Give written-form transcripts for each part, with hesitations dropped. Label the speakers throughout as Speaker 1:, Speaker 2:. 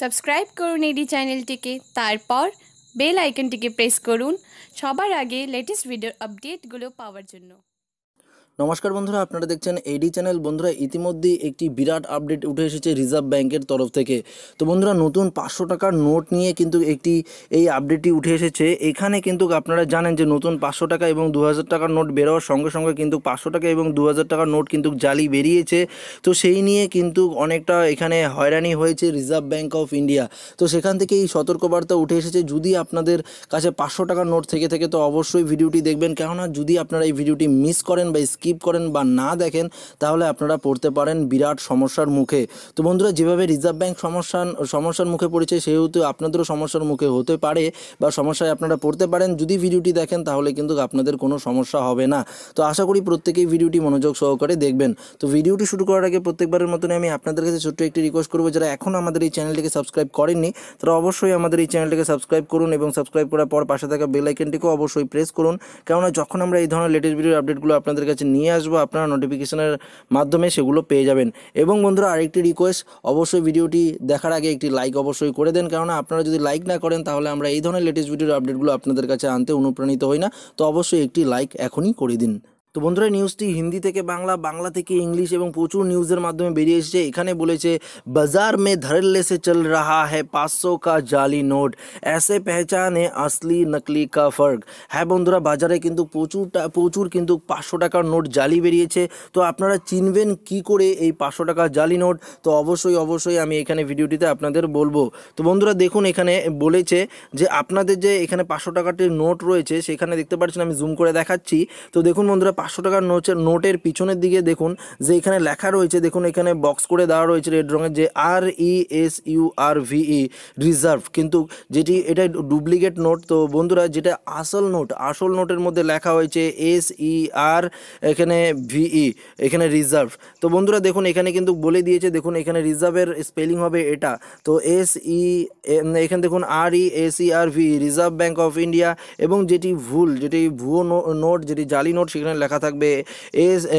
Speaker 1: Subscribe করুন এডি চ্যানেলটিকে, তারপর বেল আইকনটিকে প্রেস করুন সবার আগে লেটেস্ট ভিডিওর আপডেটগুলো পাওয়ার জন্য।
Speaker 2: নমস্কার বন্ধুরা, আপনারা দেখছেন এডি চ্যানেল। বন্ধুরা, ইতিমধ্যেই একটি বিরাট আপডেট উঠে এসেছে রিজার্ভ ব্যাংকের তরফ থেকে। তো বন্ধুরা, নতুন 500 টাকার নোট নিয়ে কিন্তু এই আপডেটটি উঠে এসেছে। এখানে কিন্তু আপনারা জানেন যে নতুন 500 টাকা এবং 2000 টাকার নোট বেরোয়ার সঙ্গে সঙ্গে কিন্তু 500 টাকা এবং 2000 টাকার নোট কিন্তু জালি বেরিয়েছে। তো সেই নিয়ে কিন্তু অনেকটা এখানে হয়রানি হয়েছে রিজার্ভ ব্যাংক অফ ইন্ডিয়া। তো সেখান থেকে এই সতর্কবার্তা উঠে এসেছে, যদি আপনাদের কাছে 500 টাকার নোট থেকে তো অবশ্যই ভিডিওটি দেখবেন, কেননা যদি আপনারা এই ভিডিওটি মিস করেন বা স্কিপ করেন বা না দেখেন, তাহলে আপনারা পড়তে পারেন বিরাট সমস্যার মুখে। তো বন্ধুরা, যেভাবে রিজার্ভ ব্যাংক সমস্যার মুখে পড়েছে, সেহেতু আপনাদেরও সমস্যার মুখে হতে পারে বা সমস্যায় আপনারা পড়তে পারেন। যদি ভিডিওটি দেখেন তাহলে কিন্তু আপনাদের কোনো সমস্যা হবে না। তো আশা করি প্রত্যেকেই ভিডিওটি মনোযোগ সহকারে দেখবেন। তো ভিডিওটি শুরু করার আগে প্রত্যেকবারের মতনই আমি আপনাদের কাছে ছোট্ট একটি রিকোয়েস্ট করবো, যারা এখনও আমাদের এই চ্যানেলটিকে সাবস্ক্রাইব করেননি তারা অবশ্যই আমাদের এই চ্যানেলটিকে সাবস্ক্রাইব করুন এবং সাবস্ক্রাইব করার পর পাশে থাকা বেল আইকনটিকেও অবশ্যই প্রেস করুন, কেননা যখন আমরা এই ধরনের লেটেস্ট ভিডিওর আপডেটগুলো আপনাদের কাছে নিয়ে আসবো, আপনারা নোটিফিকেশনের মাধ্যমে সেগুলো পেয়ে যাবেন। এবং বন্ধুরা, আরেকটি রিকোয়েস্ট, অবশ্যই ভিডিওটি দেখার আগে একটি লাইক অবশ্যই করে দেন, কেননা আপনারা যদি লাইক না করেন তাহলে আমরা এই ধরনের লেটেস্ট ভিডিওর আপডেটগুলো আপনাদের কাছে আনতে অনুপ্রাণিত হই না। তো অবশ্যই একটি লাইক এখনই করে দিন। তো বন্ধুরা, নিউজটি হিন্দি থেকে বাংলা, বাংলা থেকে ইংলিশ এবং প্রচুর নিউজের মাধ্যমে বেরিয়ে এসেছে। এখানে বলেছে, বাজার মে ধড়ল্লে সে চল রাহা হ্যায় 500 কা জালি নোট, এসে পেহচানে আসলি নকলি কা ফর্ক। হ্যাঁ বন্ধুরা, বাজারে কিন্তু প্রচুর কিন্তু 500 টাকার নোট জালি বেরিয়েছে। তো আপনারা চিনবেন কি করে এই 500 টাকা জালি নোট? তো অবশ্যই আমি এখানে ভিডিওটিতে আপনাদের বলবো। তো বন্ধুরা দেখুন, এখানে বলেছে যে আপনাদের যে এখানে 500 টাকাটির নোট রয়েছে, সেখানে দেখতে পাচ্ছেন, আমি জুম করে দেখাচ্ছি। তো দেখুন বন্ধুরা, 500 টাকার নোটের পিছনের দিকে দেখুন যে এখানে লেখা রয়েছে, দেখুন এখানে বক্স করে দেওয়া রয়েছে রেড রঙের, যে RESURVE রিজার্ভ, কিন্তু এটা ডুপ্লিকেট নোট। তো বন্ধুরা, যেটা আসল নোটের মধ্যে লেখা হয়েছে SER, এখানে VE, এখানে রিজার্ভ। তো বন্ধুরা দেখুন, এখানে কিন্তু বলে দিয়েছে, দেখুন এখানে রিজার্ভের স্পেলিং হবে এটা। তো এখানে দেখুন RESERVE, reserve bank of India. এবং যেটি ভুয়ো নোট, যেটি জালি নোট, সেখানে লেখা থাকবে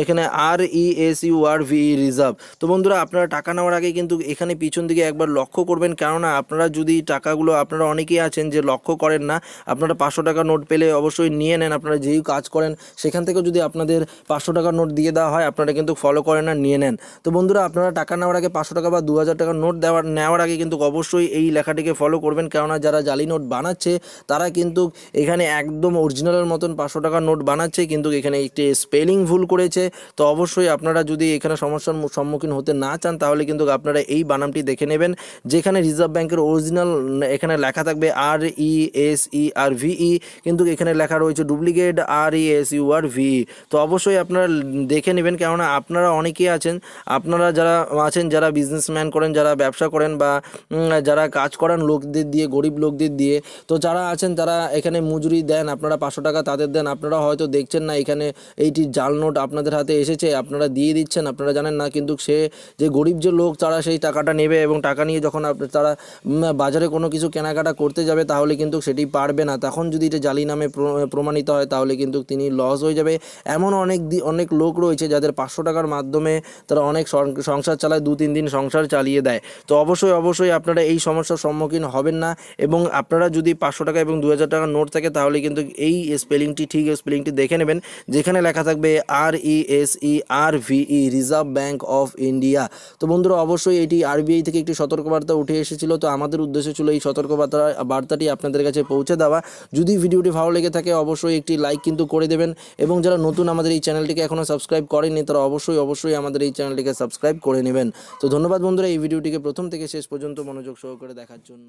Speaker 2: এখানে RESURVE রিজার্ভ। তো বন্ধুরা, আপনারা টাকা নেওয়ার আগে কিন্তু এখানে পিছন দিকে একবার লক্ষ্য করবেন, কেননা আপনারা যদি টাকাগুলো, আপনারা অনেকেই আছেন যে লক্ষ্য করেন না। আপনারা 500 টাকা নোট পেলে অবশ্যই নিয়ে নেন, আপনারা যেই কাজ করেন সেখান থেকেও যদি আপনাদের 500 টাকার নোট দিয়ে দেওয়া হয়, আপনারা কিন্তু ফলো করেন না, নিয়ে নেন। তো বন্ধুরা, আপনারা টাকা নেওয়ার আগে 500 টাকা বা 2000 টাকার নোট নেওয়ার আগে কিন্তু অবশ্যই এই লেখাটিকে ফলো করবেন, কেননা যারা জালি নোট বানাচ্ছে তারা কিন্তু এখানে একদম অরিজিনালের মতন 500 টাকার নোট বানাচ্ছে, কিন্তু এখানে একটি স্পেলিং ভুল করেছে। তো অবশ্যই আপনারা যদি এখানে সমস্যার সম্মুখীন হতে না চান, তাহলে কিন্তু আপনারা এই বানানটি দেখে নেবেন, যেখানে রিজার্ভ ব্যাংকের অরিজিনাল এখানে লেখা থাকবে RESERVE, কিন্তু এখানে লেখা রয়েছে ডুপ্লিকেট RESURVE। তো অবশ্যই আপনারা দেখে নেবেন, কেননা আপনারা অনেকেই আছেন, যারা বিজনেসম্যান করেন, যারা ব্যবসা করেন, বা যারা কাজ করেন লোকদের দিয়ে, গরিব লোকদের দিয়ে। তো যারা আছেন তারা এখানে মজুরি দেন, আপনারা 500 টাকা তাদের দেন, আপনারা হয়তো দেখছেন না এখানে এইটি জাল নোট আপনাদের হাতে এসেছে, আপনারা দিয়ে দিচ্ছেন, আপনারা জানেন না। কিন্তু সে যে গরিব যে লোক, তারা সেই টাকাটা নেবে এবং টাকা নিয়ে যখন তারা বাজারে কোনো কিছু কেনাকাটা করতে যাবে, তাহলে কিন্তু সেটি পারবে না। তখন যদি এটা জালি নামে প্রমাণিত হয়, তাহলে কিন্তু তিনি লস হয়ে যাবে। এমন অনেক লোক রয়েছে যাদের 500 টাকার মাধ্যমে তারা অনেক সংসার চালায়, 2-3 দিন সংসার চালিয়ে দেয়। তো অবশ্যই আপনারা এই সমস্যার সম্মুখীন হবেন না। এবং আপনারা যদি 500 টাকা এবং 2000 টাকার নোট থাকে, তাহলে কিন্তু এই স্পেলিংটি দেখে নেবেন, যেখানে লেখা থাকবে RESERVE, reserve bank of India. তো বন্ধুরা, অবশ্যই এটি RBI থেকে একটি সতর্কবার্তা উঠে এসেছিল। তো আমাদের উদ্দেশ্য ছিল এই সতর্কবার্তাটি আপনাদের কাছে পৌঁছে দেওয়া। যদি ভিডিওটি ভালো লেগে থাকে, অবশ্যই একটি লাইক কিন্তু করে দেবেন। এবং যারা নতুন আমাদের এই চ্যানেলটিকে এখনও সাবস্ক্রাইব করেননি, তারা অবশ্যই আমাদের এই চ্যানেলটিকে সাবস্ক্রাইব করে নেবেন। তো ধন্যবাদ বন্ধুরা, এই ভিডিওটিকে প্রথম থেকে শেষ পর্যন্ত মনোযোগ সহকারে দেখার জন্য।